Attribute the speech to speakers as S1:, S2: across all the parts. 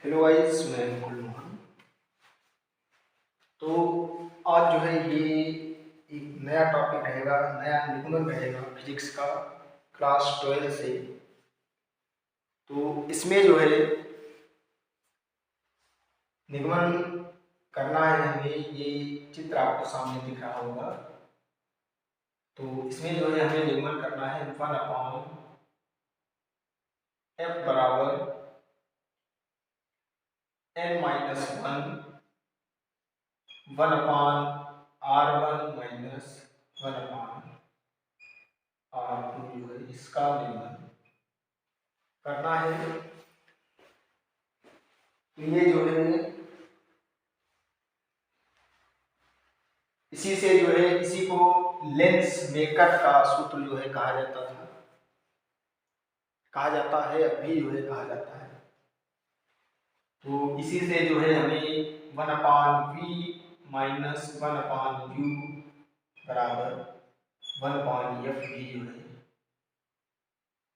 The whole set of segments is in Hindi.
S1: हेलो गाइस, मैं मुकुल मोहन। तो आज जो है ये एक नया टॉपिक रहेगा, नया निगमन रहेगा फिजिक्स का, क्लास 12 से। तो इसमें जो है निगमन करना है हमें। ये चित्र आपको सामने दिख रहा होगा। तो इसमें जो है हमें निगमन करना है 1/f बराबर n-1 1/r1 - 1/r2 जो है इसका निगमन करना है। तो ये जो है इसी से जो है इसी को लेंस मेकट का सूत्र जो है कहा जाता था, कहा जाता है, अभी जो है कहा जाता है। तो इसी से जो है हमें 1/v - 1/u बराबर 1/f भी जो है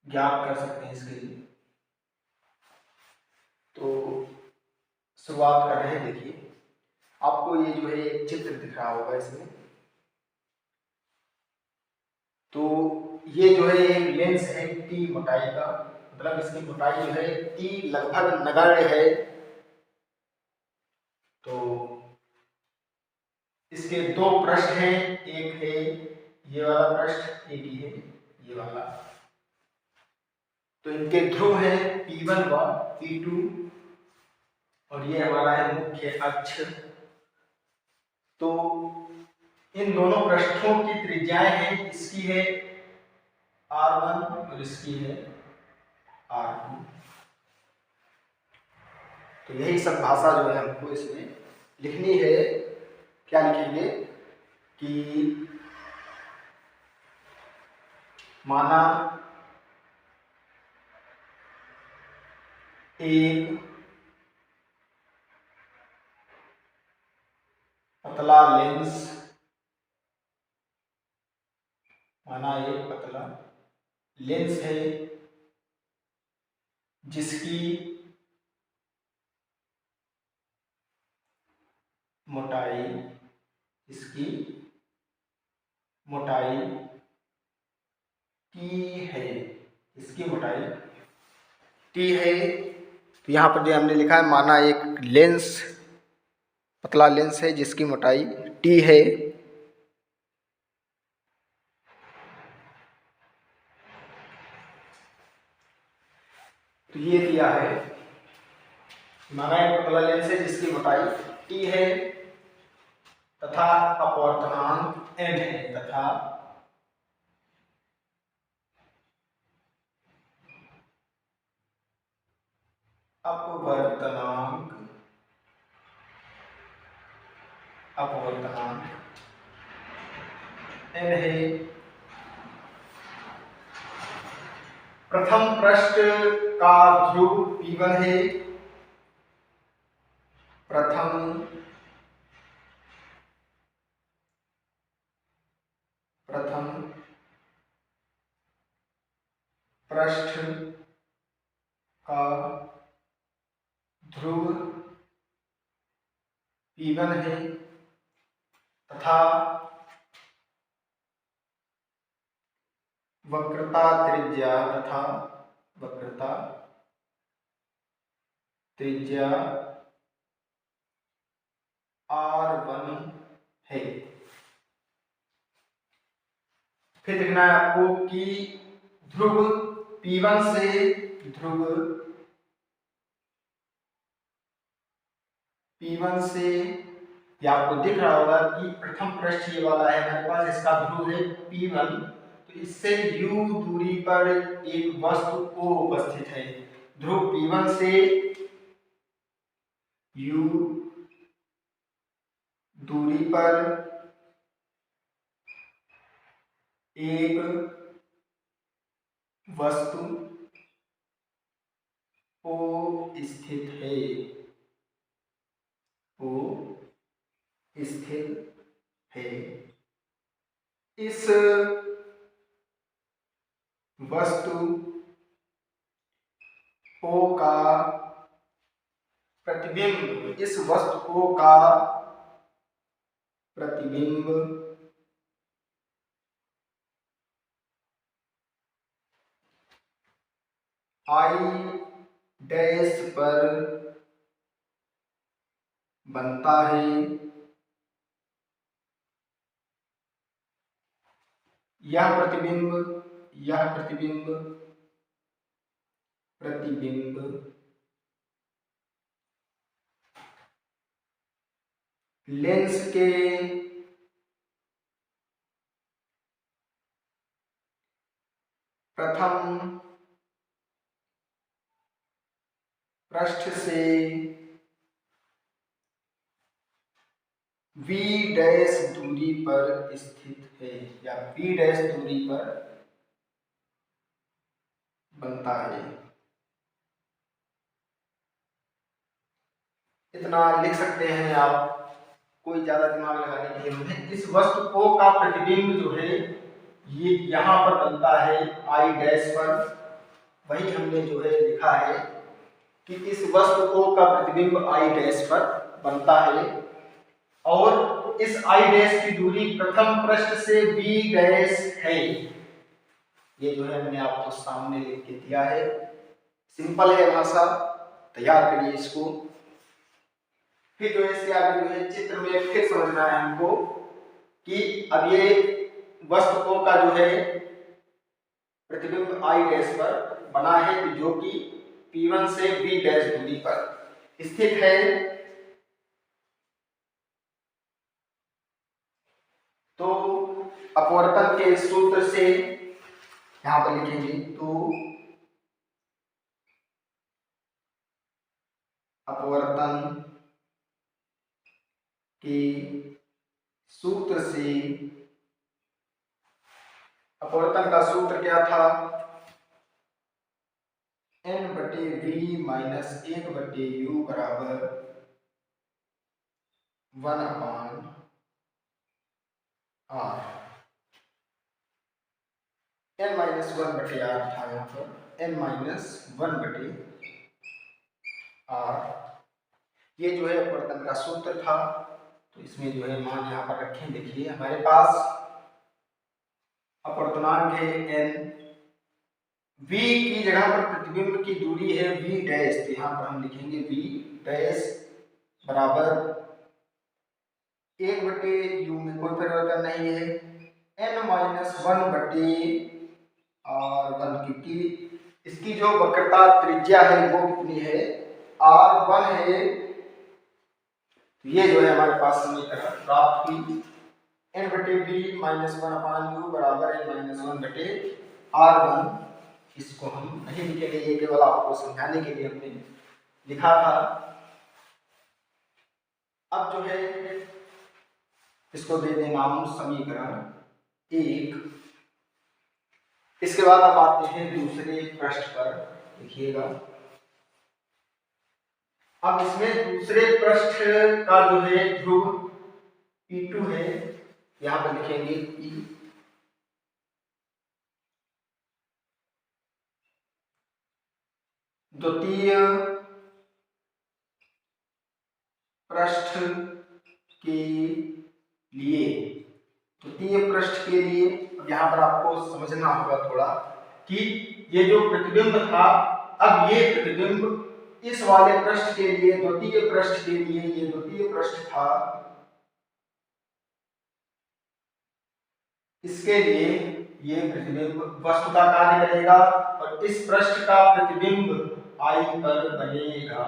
S1: ज्ञात कर सकते हैं इसके लिए। तो शुरुआत कर रहे हैं। देखिए, आपको ये जो है एक चित्र दिख रहा होगा इसमें। तो ये जो है एक लेंस है टी मोटाई का, मतलब इसकी मोटाई जो है टी लगभग नगण्य है। तो इसके दो पृष्ठ हैं, एक है ये वाला पृष्ठ, एक ही है ये वाला। तो इनके ध्रुव है P1 व P2 और ये हमारा है मुख्य अक्ष। तो इन दोनों पृष्ठों की त्रिज्याएं हैं, इसकी है R1 और इसकी है R2। तो यही सब भाषा जो है हमको इसमें लिखनी है। क्या लिखेंगे कि माना एक पतला लेंस, माना एक पतला लेंस है जिसकी मोटाई, इसकी मोटाई टी है, इसकी मोटाई टी है। तो यहाँ पर जो हमने लिखा है, माना एक लेंस, पतला लेंस है जिसकी मोटाई टी है। तो ये दिया है, माना एक पतला लेंस है जिसकी मोटाई टी है तथा अपवर्तनांक n है, तथा अपवर्तनांक n है। प्रथम पृष्ठ का ध्रुव P1 है, प्रथम पृष्ठ का ध्रुव P1 है तथा वक्रता त्रिज्या R1 है। फिर देखना है आपको कि ध्रुव P1 से ये आपको दिख रहा होगा कि प्रथम पृष्ठ ये वाला है हमारे पास, इसका ध्रुव है P1। तो इससे u दूरी पर एक वस्तु O उपस्थित है। ध्रुव P1 से u दूरी पर एक वस्तु O स्थित है, इस वस्तु O का प्रतिबिंब, इस वस्तु का प्रतिबिंब आई डैश पर बनता है, यह प्रतिबिंब लेंस के प्रथम पृष्ठ से V डैश दूरी पर स्थित है, या V डैश दूरी पर बनता है। इतना लिख सकते हैं आप, कोई ज्यादा दिमाग लगाने की जरूरत नहीं। इस वस्तु को का प्रतिबिंब जो है ये यहाँ पर बनता है I डैश पर। वही हमने जो है लिखा है कि इस वस्तु को का प्रतिबिंब I डैश पर बनता है, और इस I डैश की दूरी प्रथम पृष्ठ से V डैश है। ये जो है मैंने आपको सामने लिख के दिया है, सिंपल है भाषा, तैयार करिए इसको। फिर जो है इसके आगे जो है चित्र में फिर समझना है हमको कि अब ये वस्तु का जो है प्रतिबिंब I डैश पर बना है, जो कि P1 से V डैश दूरी पर स्थित है। तो अपवर्तन के सूत्र से यहां पर लिखेंगे, तो अपवर्तन के सूत्र से, अपवर्तन का सूत्र क्या था, n बटे v माइनस 1 बटे u बराबर 1 अपान r। n माइनस 1 बटे r था यहाँ पर, n माइनस 1 बटे r, ये जो है अपवर्तन का सूत्र था। तो इसमें जो है मान यहाँ पर रखें। देखिए हमारे पास अपवर्तनांक है n, v की जगह पर प्रतिबिंब की दूरी है v डैश, तो यहाँ पर हम लिखेंगे v डैश बराबर 1 बटे u में कोई परिवर्तन नहीं है, n माइनस 1 बटे r1, क्योंकि इसकी जो वक्रता त्रिज्या है वो कितनी है, r1 है। ये जो है हमारे पास समीकरण प्राप्त हुई, n बटे v माइनस 1 अपान u बराबर n माइनस 1 बटे r1। इसको हम नहीं लिखेंगे, ये केवल आपको समझाने के लिए हमने लिखा था। अब जो है इसको दे दें नाम समीकरण 1। इसके बाद अब आते हैं दूसरे पृष्ठ पर, देखिएगा। अब इसमें दूसरे पृष्ठ का जो है ध्रुव P2 है, यहां पर लिखेंगे E। द्वितीय पृष्ठ के लिए, अब यहाँ पर आपको समझना होगा थोड़ा कि ये जो प्रतिबिंब था, अब ये प्रतिबिंब इस वाले पृष्ठ के लिए, द्वितीय पृष्ठ के लिए, ये द्वितीय पृष्ठ था, इसके लिए ये प्रतिबिंब वस्तु का कार्य करेगा और इस पृष्ठ का प्रतिबिंब I पर बनेगा।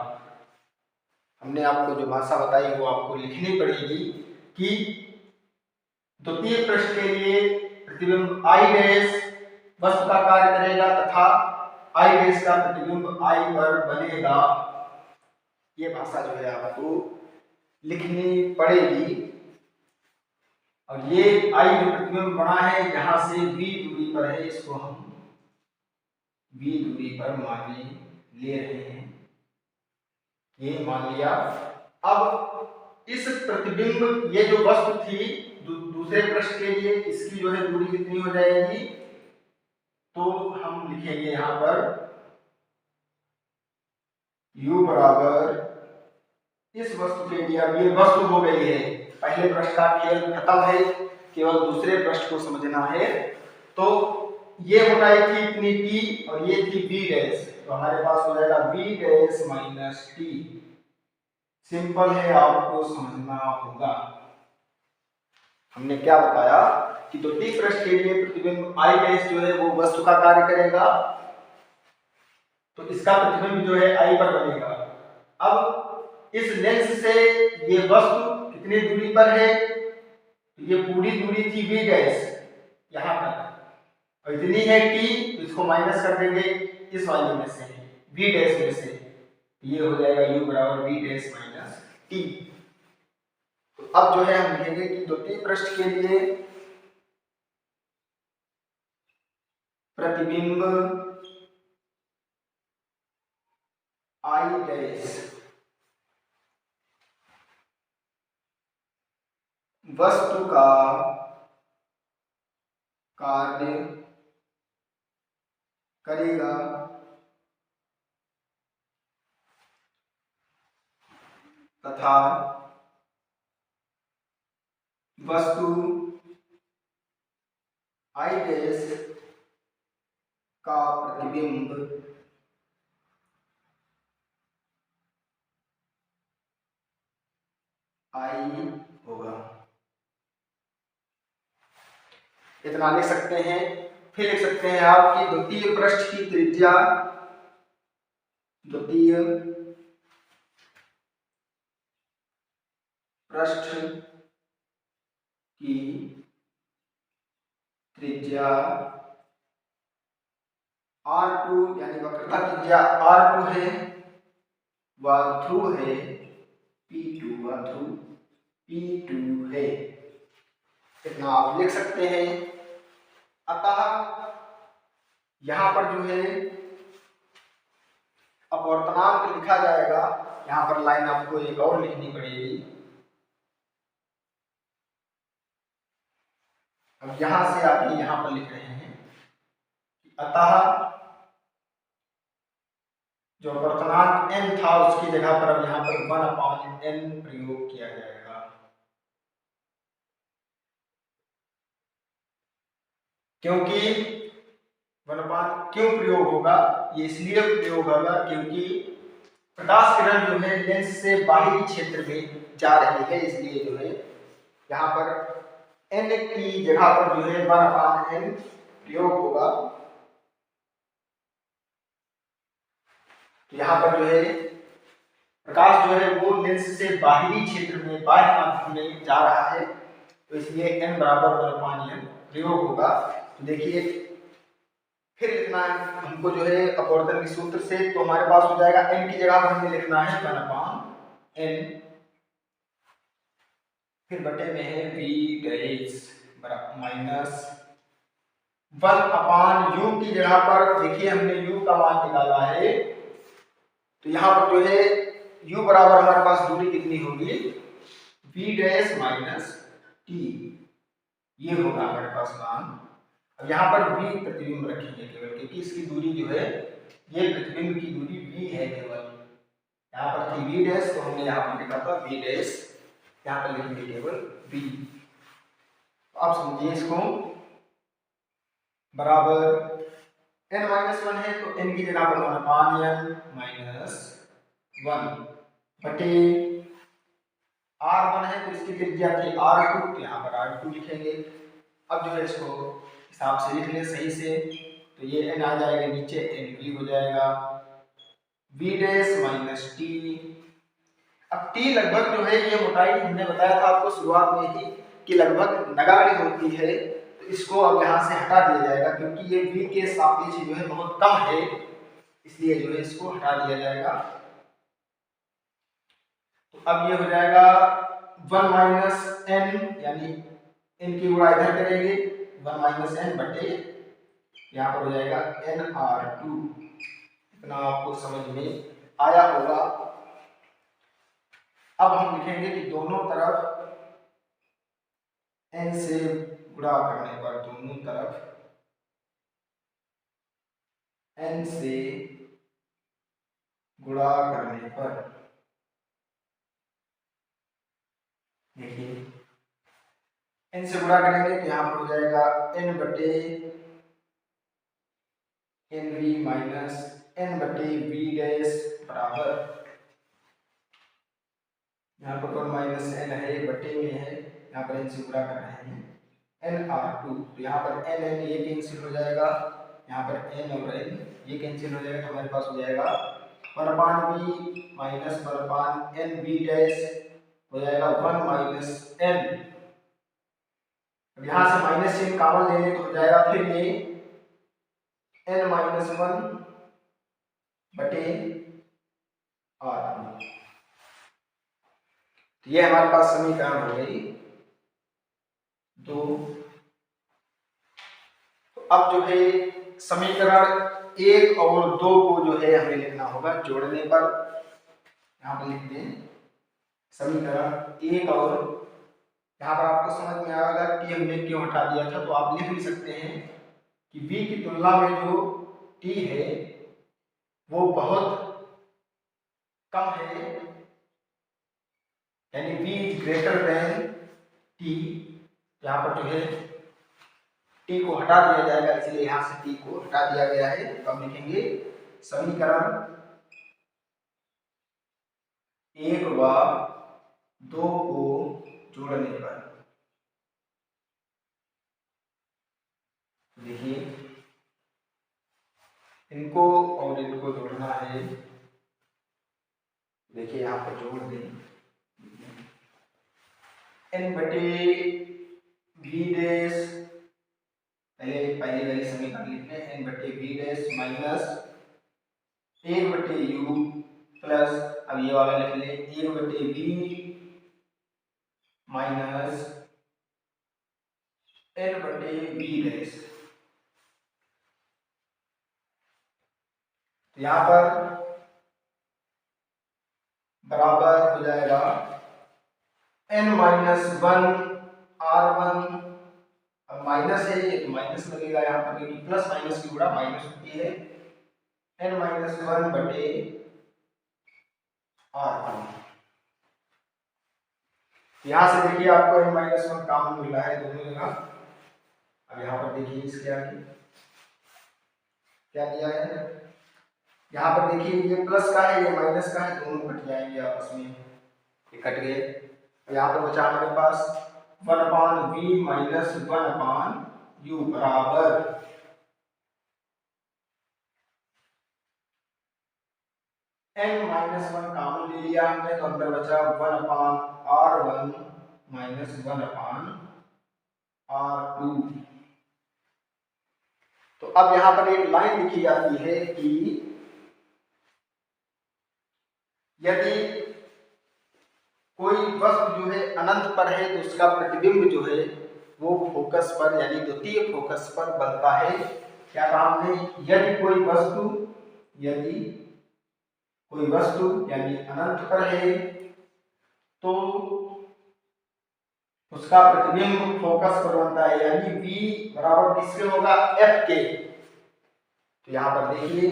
S1: हमने आपको जो भाषा बताई वो आपको लिखनी पड़ेगी कि द्वितीय पृष्ठ के लिए प्रतिबिंब I डैश वस्तु का कार्य करेगा तथा I डैश का प्रतिबिंब I पर बनेगा। ये भाषा जो है आपको लिखनी पड़ेगी। और ये I जो प्रतिबिंब बना है यहाँ से V दूरी पर है, इसको हम V दूरी पर मान ले रहे हैं, ये मान लिया। अब इस प्रतिबिंब, ये जो वस्तु थी दूसरे पृष्ठ के लिए, इसकी जो है दूरी कितनी हो जाएगी, तो हम लिखेंगे यहाँ पर u बराबर इस वस्तु के लिए, अब ये वस्तु हो गई है, पहले पृष्ठ का खेल खत्म है, केवल दूसरे पृष्ठ को समझना है। तो ये मोटाई थी इतनी टी और ये थी बी डैश, तो हमारे पास हो जाएगा B dash minus T. Simple है, आपको समझना होगा। हमने क्या बताया कि तो टी पृष्ठ के लिए प्रतिबिंब आई डैश जो है वो वस्तु का कार्य करेगा, तो इसका प्रतिबिंब जो है आई पर बनेगा। अब इस लेंस से ये वस्तु कितनी दूरी पर है, तो ये पूरी दूरी थी v डैश यहां तक, और इतनी है t, तो इसको माइनस कर देंगे इस वाले में से, v डैश में से, ये हो जाएगा u बराबर v डैश माइनस t। तो अब जो है हम लिखेंगे कि द्वितीय पृष्ठ के लिए प्रतिबिंब I डैश वस्तु का कार्य करेगा तथा वस्तु I डैश का प्रतिबिंब I होगा। इतना लिख सकते हैं। फिर लिख सकते हैं आप कि द्वितीय पृष्ठ की त्रिज्या, द्वितीय पृष्ठ की त्रिज्या R2 यानी वक्रता त्रिज्या R2 है, व ध्रुव है P2, व ध्रुव P2 है। इतना आप लिख सकते हैं। अतः यहां पर जो है अपवर्तनांक लिखा जाएगा, यहां पर लाइन आपको एक और लिखनी पड़ेगी। अब यहां से आप यहां पर लिख रहे हैं, अतः जो अपवर्तनांक n था उसकी जगह पर अब यहां पर 1/n प्रयोग किया जाएगा। क्योंकि क्यों प्रयोग होगा, ये इसलिए प्रयोग होगा क्योंकि प्रकाश किरण जो है लेंस से बाहरी क्षेत्र में जा रही है, इसलिए जो है यहाँ पर n की जगह पर जो है 1/n प्रयोग होगा। तो यहाँ पर जो है प्रकाश जो है वो लेंस से बाहरी क्षेत्र में, बाह्य माध्यम में जा रहा है, तो इसलिए n बराबर 1/n प्रयोग होगा। तो देखिए फिर लिखना है हमको जो है अपवर्तन के सूत्र से, तो हमारे पास हो जाएगा n की जगह पर हमें लिखना है 1/n, फिर बटे में है v डैश माइनस 1/u की जगह पर देखिए हमने u का मान निकाला है, तो यहाँ पर जो है u बराबर हमारे पास दूरी कितनी होगी, v डैश माइनस t, ये होगा हमारे पास मान। अब यहाँ पर v प्रतिबिंब रखेंगे केवल, क्योंकि इसकी दूरी जो है ये प्रतिबिंब की दूरी v है केवल। यहाँ पर थी v डैश, तो हमने यहाँ पर लिखा था v डैश, यहाँ पर लिखेंगे केवल v। आप समझिए इसको, बराबर n-1 है तो n की जगह पर 1/n माइनस 1 बटे R1 है तो इसकी त्रिज्या थी R2, तो यहाँ पर R2 लिखेंगे। अब जो है इसको हिसाब से लिख लें सही से, तो ये n आ जाएगा नीचे, nv हो जाएगा v डैश माइनस t। अब t लगभग जो है ये मोटाई हमने बताया था आपको शुरुआत में ही कि लगभग नगण्य होती है, तो इसको अब यहाँ से हटा दिया जाएगा क्योंकि ये v के सापेक्ष जो है बहुत कम है, इसलिए जो है इसको हटा दिया जाएगा। तो अब ये हो जाएगा 1-n, यानी n की गुणा इधर करेंगे 1-n बटे यहाँ पर हो जाएगा nr2। इतना आपको समझ में आया होगा। अब हम लिखेंगे कि दोनों तरफ n से गुणा करने पर, दोनों तरफ n से गुणा करने पर n से गुणा करेंगे तो यहाँ पर हो जाएगा n बटे एन वी माइनस n बटे वी डैश बराबर, यहाँ पर कौन माइनस n है बटे में है, यहाँ पर n से गुणा कर रहे हैं nr2, तो यहाँ पर n ये कैंसिल हो जाएगा, यहाँ पर n और n ये कैंसिल हो जाएगा, तो हमारे पास हो जाएगा 1/v minus 1/n v dash हो जाएगा 1 माइनस n। अब यहाँ से माइनस n कॉमन लेंगे तो हो जाएगा फिर ये n माइनस 1 बटे r2, तो ये हमारे पास समीकरण हो गई 2। तो अब जो है समीकरण 1 और 2 को जो है हमें लिखना होगा जोड़ने पर, यहाँ पर लिख दें समीकरण 1 और, यहाँ पर आपको समझ में आएगा कि हमने क्यों हटा दिया था, तो आप लिख भी सकते हैं कि v की तुलना में जो t है वो बहुत कम है, यानी v is greater than t, यहाँ पर जो है t को हटा दिया जाएगा, इसलिए यहाँ से t को हटा दिया गया है। तो हम लिखेंगे समीकरण 1 व 2 को जोड़ने पर, देखिए इनको और इनको जोड़ना है, देखिए यहाँ पर जोड़ दें n बटे v डैश, पहले वाली समीकरण लिख लें n बटे v डैश माइनस 1 बटे u प्लस, अब ये वाला लिख लें 1 बटे v माइनस n बटे v डैश। यहाँ पर बराबर हो जाएगा n माइनस 1 r1, अब माइनस है ये तो माइनस लगेगा यहाँ पर, क्योंकि प्लस माइनस की गुणा माइनस होती है, n माइनस 1 बटे r1। यहाँ से देखिए आपको n माइनस 1 कॉमन मिल रहा है दोनों जगह। अब यहाँ पर देखिए इसके आगे क्या दिया है, यहाँ पर देखिए ये प्लस का है ये माइनस का है, दोनों कट जाएंगे आपस में, ये कट गए। यहाँ पर बचा हमारे पास 1/v माइनस 1/u बराबर n माइनस 1 कॉमन ले लिया हमने, तो अंदर बचा 1/r1 माइनस 1/r2। तो अब यहाँ पर एक लाइन लिखी जाती है कि यदि कोई वस्तु जो है अनंत पर है तो उसका प्रतिबिंब जो है वो फोकस पर यानी द्वितीय फोकस पर बनता है। क्या कहा हमने, यदि कोई वस्तु यानी अनंत पर है तो उसका प्रतिबिंब फोकस पर बनता है, यानी v बराबर किसके होगा, f के। तो यहाँ पर देखिए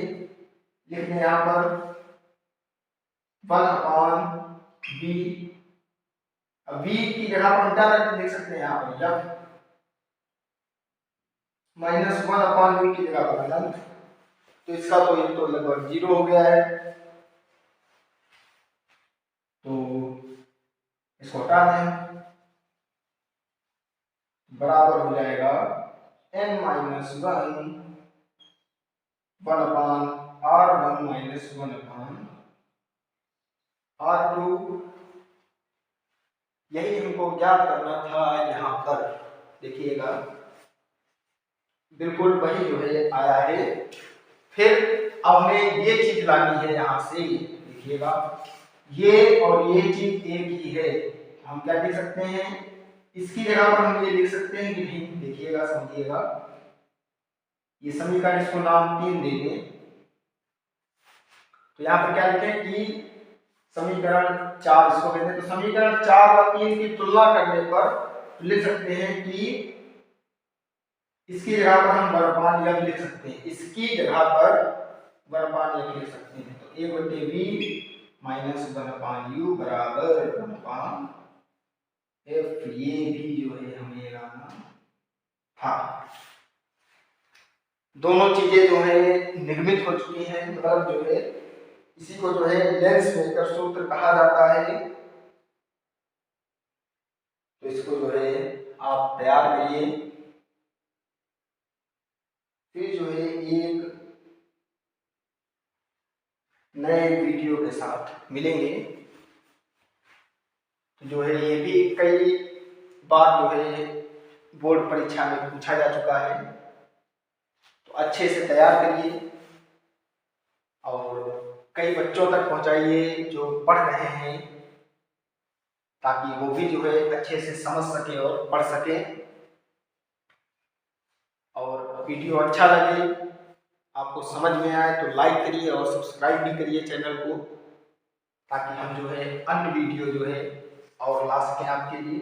S1: लिख दें यहाँ पर 1/v, अब v की जगह पर हम क्या लिख सकते हैं यहाँ पर f माइनस 1/v की जगह पर अनंत, तो इसका तो ये तो लगभग 0 हो गया है, तो इसको हटा दें, बराबर हो जाएगा n minus 1 1/r1 minus 1/r2। यही हमको ज्ञात करना था यहाँ पर, देखिएगा बिल्कुल वही जो है आया है। फिर अब हमें ये चीज लानी है यहाँ से, देखिएगा ये और ये चीज एक ही है, हम क्या लिख सकते हैं, इसकी जगह पर हम ये लिख सकते हैं कि नहीं, देखिएगा समझिएगा, ये समीकरण इसको नाम 3 दे दें, तो यहाँ पर क्या लिखें कि समीकरण 4 इसको कहते हैं। तो समीकरण 4 और 3 की तुलना करने पर लिख सकते हैं कि इसकी जगह पर हम वर्गमान यह लिख सकते हैं, इसकी जगह पर वर्गमान यह लिख सकते हैं, तो 1/v माइनस 1/u बराबर 1/v एफ, ये भी जो है हमें लगाना। हाँ, दोनों चीजें जो है निर्मित हो चुकी हैं, मतलब जो है इसी को जो है लेंस मेकर सूत्र कहा जाता है। तो इसको जो है आप तैयार करिए, फिर जो है एक नए वीडियो के साथ मिलेंगे। तो जो है ये भी कई बार जो है बोर्ड परीक्षा में पूछा जा चुका है, तो अच्छे से तैयार करिए और कई बच्चों तक पहुंचाइए जो पढ़ रहे हैं, ताकि वो भी जो है अच्छे से समझ सके और पढ़ सके। और वीडियो अच्छा लगे, आपको समझ में आए तो लाइक करिए और सब्सक्राइब भी करिए चैनल को, ताकि हम जो है अन्य वीडियो जो है और ला सकें आपके लिए।